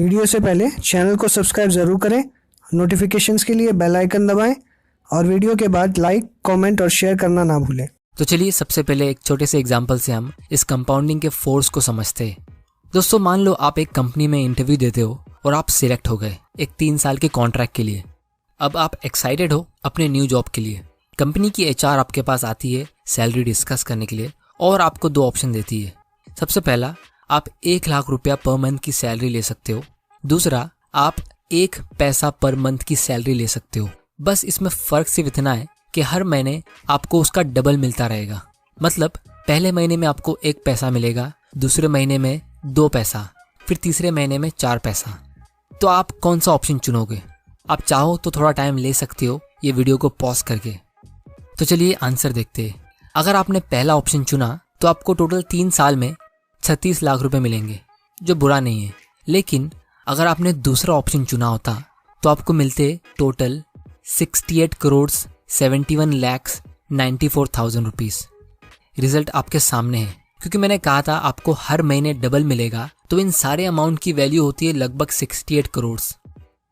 Video से पहले channel को सब्सक्राइब ज़रूर करें, नोटिफिकेशंस के लिए बेल आइकन दबाएं और वीडियो के बाद लाइक, कमेंट और शेयर करना ना भूलें। तो चलिए सबसे पहले एक छोटे से एग्जाम्पल से हम इस कंपाउंडिंग के फोर्स को समझते हैं। दोस्तों मान लो आप एक कंपनी में इंटरव्यू देते हो और आप सिलेक्ट हो गए एक 3 साल के कॉन्ट्रैक्ट के लिए। अब आप एक्साइटेड हो अपने न्यू जॉब के लिए। कंपनी की एचआर आपके पास आती है सैलरी डिस्कस करने के लिए और आपको 2 ऑप्शन देती है। सबसे पहला, आप 1 लाख रुपया पर मंथ की सैलरी ले सकते हो। दूसरा, आप 1 पैसा पर मंथ की सैलरी ले सकते हो। बस इसमें फ़र्क सिर्फ इतना है कि हर महीने आपको उसका डबल मिलता रहेगा। मतलब पहले महीने में आपको 1 पैसा मिलेगा, दूसरे महीने में 2 पैसा, फिर तीसरे महीने में 4 पैसा। तो आप कौन सा ऑप्शन चुनोगे? आप चाहो तो थोड़ा टाइम ले सकते हो ये वीडियो को पॉज करके। तो चलिए आंसर देखते हैं। अगर आपने पहला ऑप्शन चुना तो आपको टोटल 3 साल में 36 लाख रुपए मिलेंगे, जो बुरा नहीं है। लेकिन अगर आपने दूसरा ऑप्शन चुना होता तो आपको मिलते total 68 crore 71 lakh 94,000 rupees. Result आपके सामने है। क्योंकि मैंने कहा था आपको हर महीने डबल मिलेगा, तो इन सारे अमाउंट की वैल्यू होती है लगभग 68 करोड़।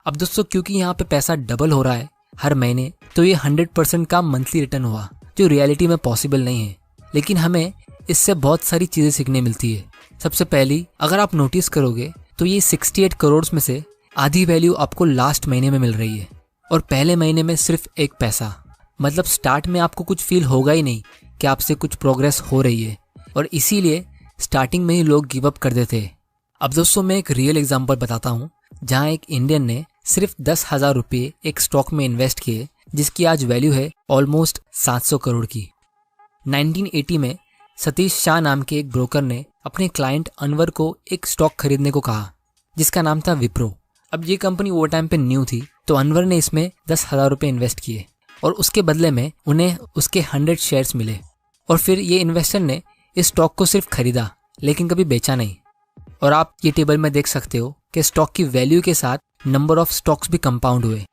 अब दोस्तों क्योंकि यहाँ पे पैसा डबल हो रहा है हर महीने, तो ये 100% का मंथली रिटर्न हुआ, जो रियलिटी में पॉसिबल नहीं है। लेकिन हमें इससे बहुत सारी चीज़ें सीखने मिलती है। सबसे पहली, अगर आप नोटिस करोगे तो ये 68 करोड़ में से आधी वैल्यू आपको लास्ट महीने में मिल रही है और पहले महीने में सिर्फ 1 पैसा। मतलब स्टार्ट में आपको कुछ फील होगा ही नहीं कि आपसे कुछ प्रोग्रेस हो रही है, और इसीलिए स्टार्टिंग में ही लोग गिव अप कर देते हैं। अब दोस्तों मैं एक रियल एग्जांपल बताता हूँ, जहाँ एक इंडियन ने सिर्फ 10,000 रुपये एक स्टॉक में इन्वेस्ट किए, जिसकी आज वैल्यू है ऑलमोस्ट 700 करोड़ की। 1980 में सतीश शाह नाम के एक ब्रोकर ने अपने क्लाइंट अनवर को एक स्टॉक खरीदने को कहा, जिसका नाम था विप्रो। अब ये कंपनी वो टाइम पे न्यू थी, तो अनवर ने इसमें 10,000 रुपये इन्वेस्ट किए और उसके बदले में उन्हें उसके 100 शेयर्स मिले। और फिर ये इन्वेस्टर ने इस स्टॉक को सिर्फ खरीदा, लेकिन कभी बेचा नहीं। और आप ये टेबल में देख सकते हो कि स्टॉक की वैल्यू के साथ नंबर ऑफ स्टॉक्स भी कंपाउंड हुए।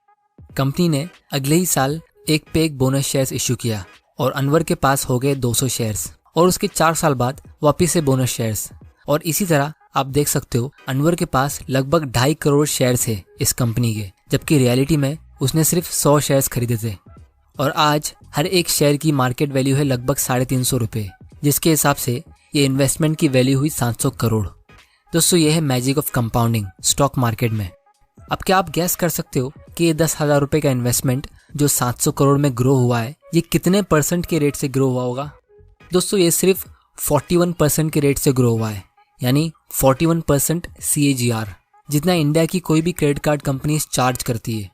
कंपनी ने अगले ही साल एक पे एक बोनस शेयर्स इश्यू किया और अनवर के पास हो गए 200 शेयर्स, और उसके 4 साल बाद वापिस से बोनस शेयर्स। और इसी तरह आप देख सकते हो अनवर के पास लगभग 2.5 करोड़ शेयर्स है इस कंपनी के, जबकि रियलिटी में उसने सिर्फ 100 शेयर्स खरीदे थे। और आज हर एक शेयर की मार्केट वैल्यू है लगभग 350 रुपये, जिसके हिसाब से ये इन्वेस्टमेंट की वैल्यू हुई 700 करोड़। दोस्तों ये है magic of compounding stock market में। अब क्या आप गैस कर सकते हो कि ये 10,000 रुपये का इन्वेस्टमेंट जो 700 करोड़ में ग्रो हुआ है, ये कितने % के रेट से ग्रो हुआ होगा? दोस्तों ये सिर्फ 41% के रेट से ग्रो हुआ है, यानी 41% CAGR, जितना इंडिया की कोई भी क्रेडिट कार्ड कंपनी चार्ज करती है।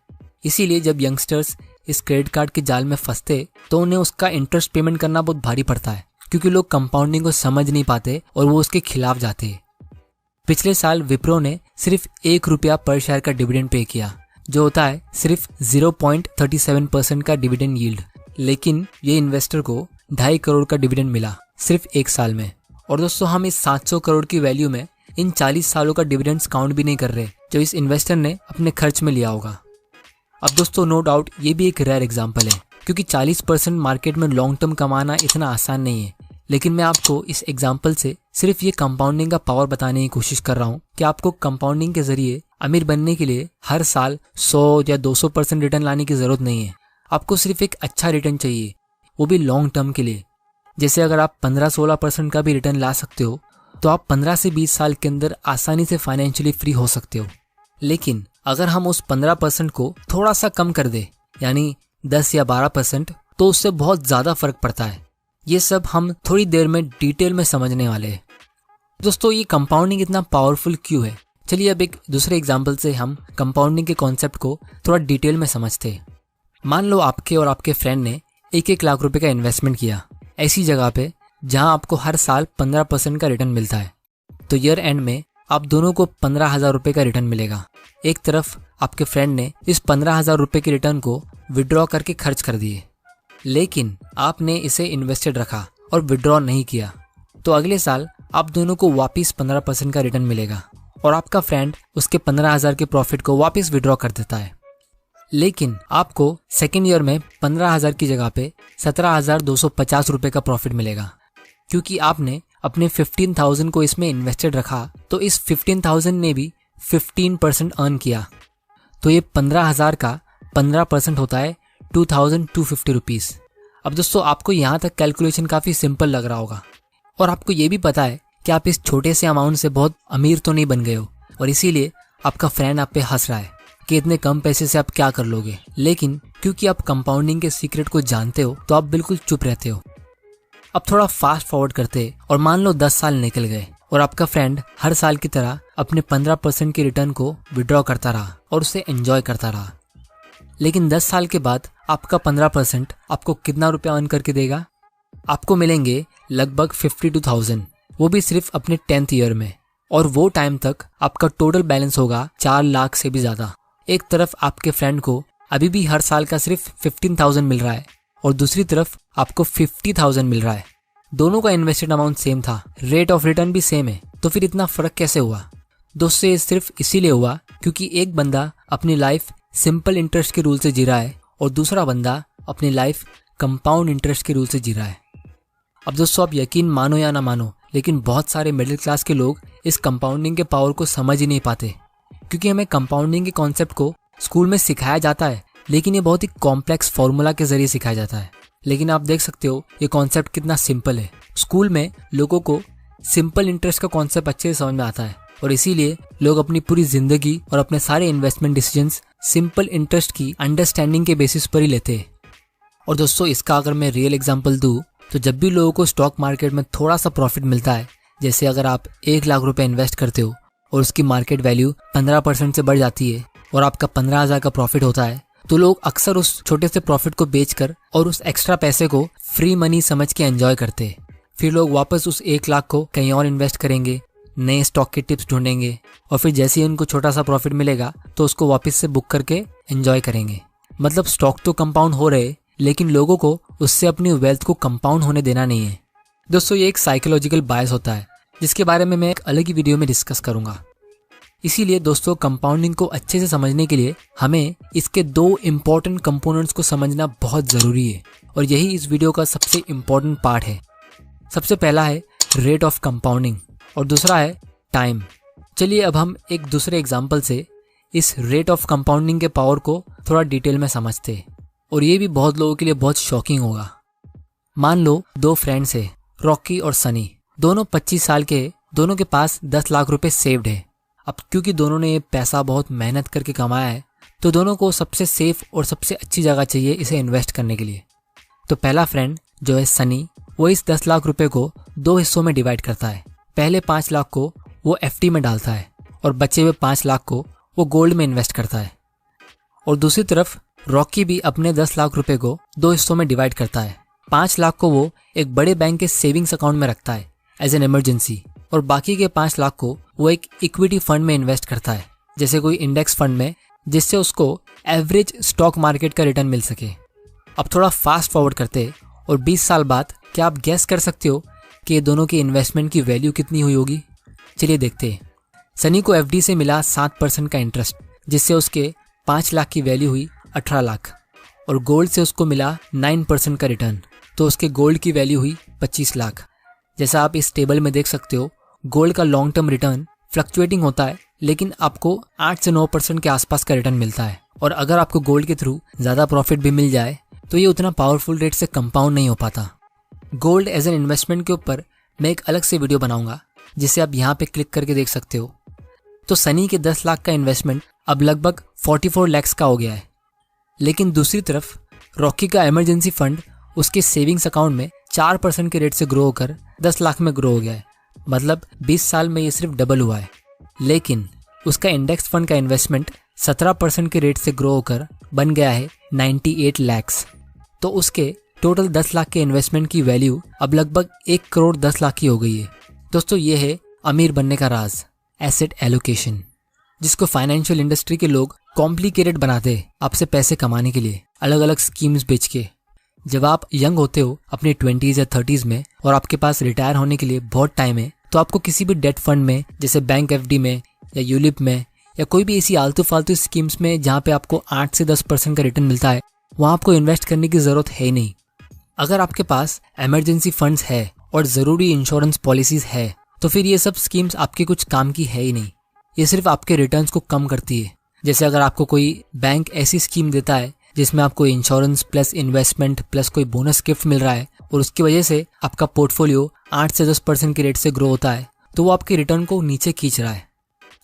इसीलिए जब यंगस्टर्स इस क्रेडिट कार्ड के जाल में फंसते तो उन्हें उसका इंटरेस्ट पेमेंट करना बहुत भारी पड़ता है, क्योंकि लोग कंपाउंडिंग को समझ नहीं पाते और वो उसके खिलाफ जाते हैं। पिछले साल विप्रो ने सिर्फ 1 रुपया पर शेयर का डिविडेंड पे किया, जो होता है सिर्फ 0.37% का डिविडेंड यील्ड। लेकिन ये इन्वेस्टर को 2.5 करोड़ का डिविडेंड मिला सिर्फ 1 साल में। और दोस्तों हम इस 700 करोड़ की वैल्यू में इन 40 सालों का डिविडेंड्स काउंट भी नहीं कर रहे, जो इस इन्वेस्टर ने अपने खर्च में लिया होगा। अब दोस्तों नो डाउट ये भी एक रेयर एग्जांपल है, क्योंकि 40% मार्केट में लॉन्ग टर्म कमाना इतना आसान नहीं है। लेकिन मैं आपको इस एग्जाम्पल से सिर्फ ये कंपाउंडिंग का पावर बताने की कोशिश कर रहा हूँ कि आपको कंपाउंडिंग के जरिए अमीर बनने के लिए हर साल 100 या 200% रिटर्न लाने की जरूरत नहीं है। आपको सिर्फ एक अच्छा रिटर्न चाहिए, वो भी लॉन्ग टर्म के लिए। जैसे अगर आप 15-16% का भी रिटर्न ला सकते हो, तो आप 15 से 20 साल के अंदर आसानी से फाइनेंशियली फ्री हो सकते हो। लेकिन अगर हम उस 15% को थोड़ा सा कम कर दे, यानी 10 या 12%, तो उससे बहुत ज़्यादा फर्क पड़ता है। ये सब हम थोड़ी देर में डिटेल में समझने वाले हैं। दोस्तों ये कंपाउंडिंग इतना पावरफुल क्यों है? चलिए अब एक दूसरे एग्जाम्पल से हम कंपाउंडिंग के कॉन्सेप्ट को थोड़ा डिटेल में समझते हैं। मान लो आपके और आपके फ्रेंड ने 1-1 लाख रुपए का इन्वेस्टमेंट किया ऐसी जगह पे जहां आपको हर साल 15% का रिटर्न मिलता है। तो ईयर एंड में आप दोनों को 15,000 रुपये का रिटर्न मिलेगा। एक तरफ आपके फ्रेंड ने इस 15,000 रुपये के रिटर्न को विड्रॉ करके खर्च कर दिए, लेकिन आपने इसे इन्वेस्टेड रखा और विड्रॉ नहीं किया, तो अगले साल आप दोनों को वापस 15% का रिटर्न मिलेगा और आपका फ्रेंड उसके 15,000 के प्रॉफिट को वापस विड्रॉ कर देता है। लेकिन आपको सेकेंड ईयर में 15,000 की जगह पे 17,250 रुपये का प्रॉफिट मिलेगा, क्योंकि आपने अपने 15,000 को इसमें इन्वेस्टेड रखा, तो इस 15,000 ने भी 15% अर्न किया तो ये 15,000 का 15% होता है 2,250 रुपीज़। अब दोस्तों आपको यहाँ तक कैलकुलेशन काफ़ी सिंपल लग रहा होगा और आपको ये भी पता है कि आप इस छोटे से अमाउंट से बहुत अमीर तो नहीं बन गए हो और इसीलिए आपका फ्रेंड आप पे हंस रहा है कि इतने कम पैसे से आप क्या कर लोगे। लेकिन क्योंकि आप कंपाउंडिंग के सीक्रेट को जानते हो तो आप बिल्कुल चुप रहते हो। अब थोड़ा फास्ट फॉरवर्ड करते और मान लो 10 साल निकल गए और आपका फ्रेंड हर साल की तरह अपने 15% के रिटर्न को विड्रॉ करता रहा और उसे एंजॉय करता रहा। लेकिन 10 साल के बाद आपका 15% आपको कितना रुपया अर्न करके देगा? आपको मिलेंगे लगभग 52,000, वो भी सिर्फ अपने 10th ईयर में। और वो टाइम तक आपका टोटल बैलेंस होगा 4 लाख से भी ज़्यादा। एक तरफ आपके फ्रेंड को अभी भी हर साल का सिर्फ 15,000 मिल रहा है और दूसरी तरफ आपको 50,000 मिल रहा है। दोनों का इन्वेस्टेड अमाउंट सेम था, रेट ऑफ रिटर्न भी सेम है, तो फिर इतना फ़र्क कैसे हुआ? दोस्तों ये सिर्फ इसीलिए हुआ क्योंकि एक बंदा अपनी लाइफ सिंपल इंटरेस्ट के रूल से जी रहा है और दूसरा बंदा अपनी लाइफ कंपाउंड इंटरेस्ट के रूल से जी रहा है। अब दोस्तों आप यकीन मानो या ना मानो, लेकिन बहुत सारे मिडिल क्लास के लोग इस कंपाउंडिंग के पावर को समझ ही नहीं पाते क्योंकि हमें कंपाउंडिंग के कॉन्सेप्ट को स्कूल में सिखाया जाता है, लेकिन ये बहुत ही कॉम्प्लेक्स फॉर्मूला के जरिए सिखाया जाता है। लेकिन आप देख सकते हो ये कॉन्सेप्ट कितना सिंपल है। स्कूल में लोगों को सिंपल इंटरेस्ट का कॉन्सेप्ट अच्छे से समझ में आता है और इसीलिए लोग अपनी पूरी जिंदगी और अपने सारे इन्वेस्टमेंट डिसीजंस सिंपल इंटरेस्ट की अंडरस्टैंडिंग के बेसिस पर ही लेते हैं। और दोस्तों इसका अगर मैं रियल एग्जांपल दूं तो जब भी लोगों को स्टॉक मार्केट में थोड़ा सा प्रॉफिट मिलता है, जैसे अगर आप 1 लाख रुपए इन्वेस्ट करते हो और उसकी मार्केट वैल्यू 15% से बढ़ जाती है और आपका 15,000 का प्रॉफिट होता है, तो लोग अक्सर उस छोटे से प्रॉफिट को बेचकर और उस एक्स्ट्रा पैसे को फ्री मनी समझ के एंजॉय करते हैं। फिर लोग वापस उस 1 लाख को कहीं और इन्वेस्ट करेंगे, नए स्टॉक के टिप्स ढूंढेंगे और फिर जैसे ही उनको छोटा सा प्रॉफिट मिलेगा तो उसको वापस से बुक करके एंजॉय करेंगे। मतलब स्टॉक तो कंपाउंड हो रहे, लेकिन लोगों को उससे अपनी वेल्थ को कंपाउंड होने देना नहीं है। दोस्तों ये एक साइकोलॉजिकल बायस होता है जिसके बारे में मैं एक अलग ही वीडियो में डिस्कस करूंगा। इसीलिए दोस्तों कंपाउंडिंग को अच्छे से समझने के लिए हमें इसके 2 इम्पॉर्टेंट कंपोनेंट्स को समझना बहुत ज़रूरी है और यही इस वीडियो का सबसे इम्पॉर्टेंट पार्ट है। सबसे पहला है रेट ऑफ कंपाउंडिंग और दूसरा है टाइम। चलिए अब हम एक दूसरे एग्जाम्पल से इस रेट ऑफ कंपाउंडिंग के पावर को थोड़ा डिटेल में समझते हैं और ये भी बहुत लोगों के लिए बहुत शॉकिंग होगा। मान लो 2 फ्रेंड्स है, रॉकी और सनी। दोनों 25 साल के, दोनों के पास 10 लाख रुपए सेव्ड है। अब क्योंकि दोनों ने ये पैसा बहुत मेहनत करके कमाया है तो दोनों को सबसे सेफ और सबसे अच्छी जगह चाहिए इसे इन्वेस्ट करने के लिए। तो पहला फ्रेंड जो है सनी, वो इस 10 लाख रुपए को 2 हिस्सों में डिवाइड करता है। पहले 5 लाख को वो एफडी में डालता है और बचे हुए 5 लाख को वो गोल्ड में इन्वेस्ट करता है। और दूसरी तरफ रॉकी भी अपने 10 लाख रुपए को 2 हिस्सों में डिवाइड करता है। 5 लाख को वो एक बड़े बैंक के सेविंग्स अकाउंट में रखता है एज एन इमरजेंसी और बाकी के 5 लाख को वो एक इक्विटी फंड में इन्वेस्ट करता है, जैसे कोई इंडेक्स फंड में, जिससे उसको एवरेज स्टॉक मार्केट का रिटर्न मिल सके। अब थोड़ा फास्ट फॉरवर्ड करते और 20 साल बाद क्या आप गैस कर सकते हो कि ये दोनों की इन्वेस्टमेंट की वैल्यू कितनी हुई होगी? चलिए देखते हैं। सनी को एफडी से मिला 7% का इंटरेस्ट, जिससे उसके 5 लाख की वैल्यू हुई 18 लाख और गोल्ड से उसको मिला 9% का रिटर्न, तो उसके गोल्ड की वैल्यू हुई 25 लाख। जैसा आप इस टेबल में देख सकते हो, गोल्ड का लॉन्ग टर्म रिटर्न फ्लक्चुएटिंग होता है, लेकिन आपको 8 से 9% के आसपास का रिटर्न मिलता है। और अगर आपको गोल्ड के थ्रू ज़्यादा प्रॉफिट भी मिल जाए तो ये उतना पावरफुल रेट से कंपाउंड नहीं हो पाता। गोल्ड एज एन इन्वेस्टमेंट के ऊपर मैं एक अलग से वीडियो बनाऊंगा, जिसे आप यहाँ पे क्लिक करके देख सकते हो। तो सनी के 10 लाख का इन्वेस्टमेंट अब लगभग 44 लाख का हो गया है। लेकिन दूसरी तरफ रॉकी का इमरजेंसी फंड उसके सेविंग्स अकाउंट में 4% के रेट से ग्रो होकर 10 लाख में ग्रो हो गया है। मतलब 20 साल में ये सिर्फ डबल हुआ है। लेकिन उसका इंडेक्स फंड का इन्वेस्टमेंट 17% के रेट से ग्रो होकर बन गया है 98 लाख। तो उसके टोटल 10 लाख के इन्वेस्टमेंट की वैल्यू अब लगभग 1 करोड़ 10 लाख की हो गई है। दोस्तों ये है अमीर बनने का राज, एसेट एलोकेशन, जिसको फाइनेंशियल इंडस्ट्री के लोग कॉम्प्लिकेटेड बनाते हैं आपसे पैसे कमाने के लिए अलग अलग स्कीम्स बेच के। जब आप यंग होते हो अपने 20s या 30s में और आपके पास रिटायर होने के लिए बहुत टाइम है, तो आपको किसी भी डेट फंड में, जैसे बैंक एफडी में या यूलिप में या कोई भी ऐसी आलतू फालतू स्कीम्स में जहाँ पे आपको 8 से 10% का रिटर्न मिलता है, वहाँ आपको इन्वेस्ट करने की ज़रूरत है ही नहीं। अगर आपके पास इमरजेंसी फंड्स है और ज़रूरी इंश्योरेंस पॉलिसीज़ है तो फिर ये सब स्कीम्स आपके कुछ काम की है ही नहीं। ये सिर्फ आपके रिटर्न्स को कम करती है। जैसे अगर आपको कोई बैंक ऐसी स्कीम देता है जिसमें आपको इंश्योरेंस प्लस इन्वेस्टमेंट प्लस कोई बोनस गिफ्ट मिल रहा है और उसकी वजह से आपका पोर्टफोलियो 8 से 10% के रेट से ग्रो होता है, तो वो आपके रिटर्न को नीचे खींच रहा है।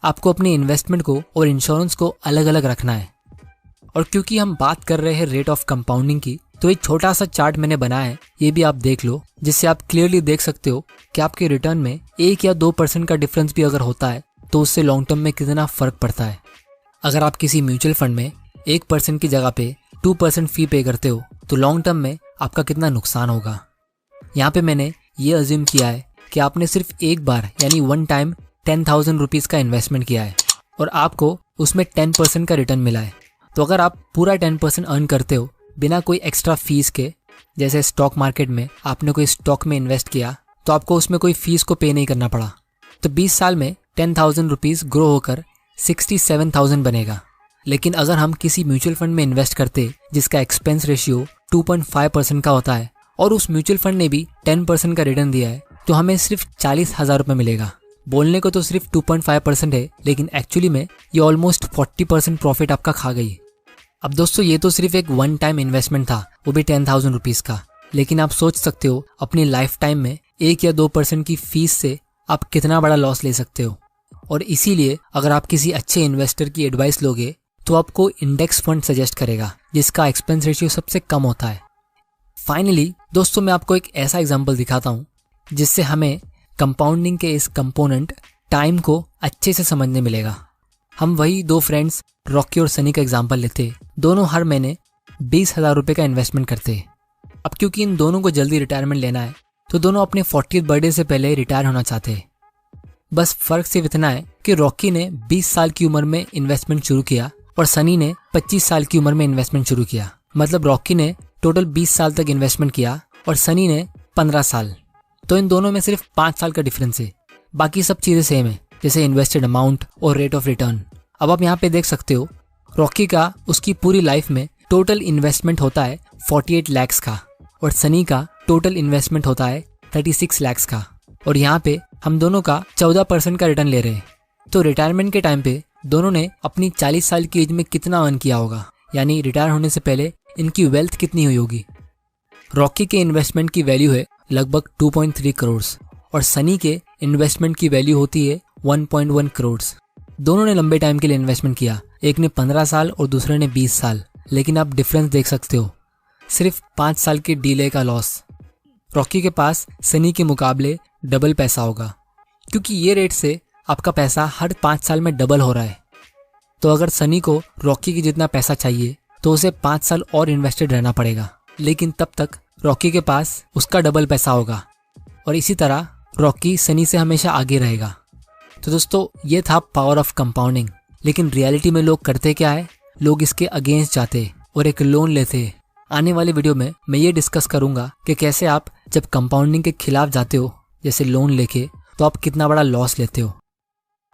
आपको अपने इन्वेस्टमेंट को और इंश्योरेंस को अलग अलग रखना है। और क्योंकि हम बात कर रहे हैं रेट ऑफ कंपाउंडिंग की, तो एक छोटा सा चार्ट मैंने बनाया है, ये भी आप देख लो, जिससे आप क्लियरली देख सकते हो कि आपके रिटर्न में 1 या 2% का डिफरेंस भी अगर होता है तो उससे लॉन्ग टर्म में कितना फर्क पड़ता है। अगर आप किसी म्यूचुअल फंड में 1% की जगह पे 2% फी पे करते हो तो लॉन्ग टर्म में आपका कितना नुकसान होगा। यहाँ पे मैंने ये अज्यूम किया है कि आपने सिर्फ एक बार यानी वन टाइम 10,000 रुपीज़ का इन्वेस्टमेंट किया है और आपको उसमें 10% का रिटर्न मिला है। तो अगर आप पूरा 10% अर्न करते हो बिना कोई एक्स्ट्रा फीस के, जैसे स्टॉक मार्केट में आपने कोई स्टॉक में इन्वेस्ट किया तो आपको उसमें कोई फीस को पे नहीं करना पड़ा, तो 20 साल में 10,000 रुपीज़ ग्रो होकर 67,000 बनेगा। लेकिन अगर हम किसी म्यूचुअल फंड में इन्वेस्ट करते जिसका एक्सपेंस रेशियो 2.5% का होता है और उस म्यूचुअल फंड ने भी 10% का रिटर्न दिया है, तो हमें सिर्फ 40,000 रुपये मिलेगा। बोलने को तो सिर्फ 2.5% है, लेकिन एक्चुअली में ये ऑलमोस्ट 40% प्रॉफिट आपका खा गई। अब दोस्तों ये तो सिर्फ एक वन टाइम इन्वेस्टमेंट था, वो भी 10,000 रुपीज़ का। लेकिन आप सोच सकते हो अपनी लाइफ टाइम में 1 या 2% की फीस से आप कितना बड़ा लॉस ले सकते हो। और इसीलिए अगर आप किसी अच्छे इन्वेस्टर की एडवाइस लोगे तो आपको इंडेक्स फंड सजेस्ट करेगा जिसका एक्सपेंस रेशियो सबसे कम होता है। फाइनली दोस्तों मैं आपको एक ऐसा एग्जाम्पल दिखाता हूँ जिससे हमें कंपाउंडिंग के इस कंपोनेंट टाइम को अच्छे से समझने मिलेगा। हम वही 2 फ्रेंड्स रॉकी और सनी का एग्जाम्पल लेते। दोनों हर महीने 20,000 रुपये का इन्वेस्टमेंट करते। अब क्योंकि इन दोनों को जल्दी रिटायरमेंट लेना है तो दोनों अपने 40th बर्थडे से पहले रिटायर होना चाहते हैं। बस फर्क सिर्फ इतना है कि रॉकी ने 20 साल की उम्र में इन्वेस्टमेंट शुरू किया और सनी ने 25 साल की उम्र में इन्वेस्टमेंट शुरू किया। मतलब रॉकी ने टोटल 20 साल तक इन्वेस्टमेंट किया और सनी ने 15 साल। तो इन दोनों में सिर्फ 5 साल का डिफरेंस है, बाकी सब चीज़ें सेम है, जैसे इन्वेस्टेड अमाउंट और रेट ऑफ रिटर्न। अब आप यहाँ पे देख सकते हो रॉकी का उसकी पूरी लाइफ में टोटल इन्वेस्टमेंट होता है 48 लाख का और सनी का टोटल इन्वेस्टमेंट होता है 36 लाख का। और यहाँ पे हम दोनों का 14% का रिटर्न ले रहे हैं। तो रिटायरमेंट के टाइम पे दोनों ने अपनी 40 साल की एज में कितना अर्न किया होगा, यानी रिटायर होने से पहले इनकी वेल्थ कितनी हुई होगी। रॉकी के इन्वेस्टमेंट की वैल्यू है लगभग 2.3 करोड़ और सनी के इन्वेस्टमेंट की वैल्यू होती है 1.1 करोड़। दोनों ने लंबे टाइम के लिए इन्वेस्टमेंट किया, एक ने 15 साल और दूसरे ने 20 साल। लेकिन आप डिफरेंस देख सकते हो, सिर्फ 5 साल के डीले का लॉस। रॉकी के पास सनी के मुकाबले डबल पैसा होगा, क्योंकि ये रेट से आपका पैसा हर 5 साल में डबल हो रहा है। तो अगर सनी को रॉकी की जितना पैसा चाहिए तो उसे 5 साल और इन्वेस्टेड रहना पड़ेगा, लेकिन तब तक रॉकी के पास उसका डबल पैसा होगा और इसी तरह रॉकी सनी से हमेशा आगे रहेगा। तो दोस्तों ये था पावर ऑफ कंपाउंडिंग। लेकिन रियलिटी में लोग करते क्या है, लोग इसके अगेंस्ट जाते और एक लोन लेते। आने वाले वीडियो में मैं ये डिस्कस करूंगा कि कैसे आप जब कंपाउंडिंग के खिलाफ जाते हो, जैसे लोन लेके, तो आप कितना बड़ा लॉस लेते हो।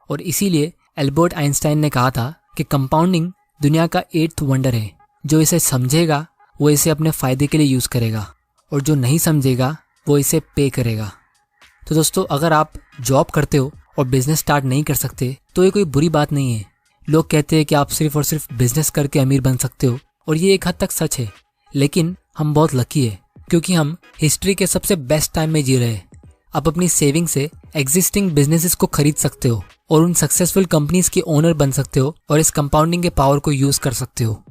और इसीलिए एल्बर्ट आइंस्टाइन ने कहा था कि कंपाउंडिंग दुनिया का 8th वंडर है। जो इसे समझेगा वो इसे अपने फ़ायदे के लिए यूज़ करेगा और जो नहीं समझेगा वो इसे पे करेगा। तो दोस्तों अगर आप जॉब करते हो और बिजनेस स्टार्ट नहीं कर सकते तो ये कोई बुरी बात नहीं है। लोग कहते हैं कि आप सिर्फ और सिर्फ बिजनेस करके अमीर बन सकते हो और ये एक हद तक सच है, लेकिन हम बहुत लकी है क्योंकि हम हिस्ट्री के सबसे बेस्ट टाइम में जी रहे हैं। आप अपनी सेविंग से एग्जिस्टिंग बिजनेसेस को खरीद सकते हो और उन सक्सेसफुल कंपनीज के ओनर बन सकते हो और इस कंपाउंडिंग के पावर को यूज़ कर सकते हो।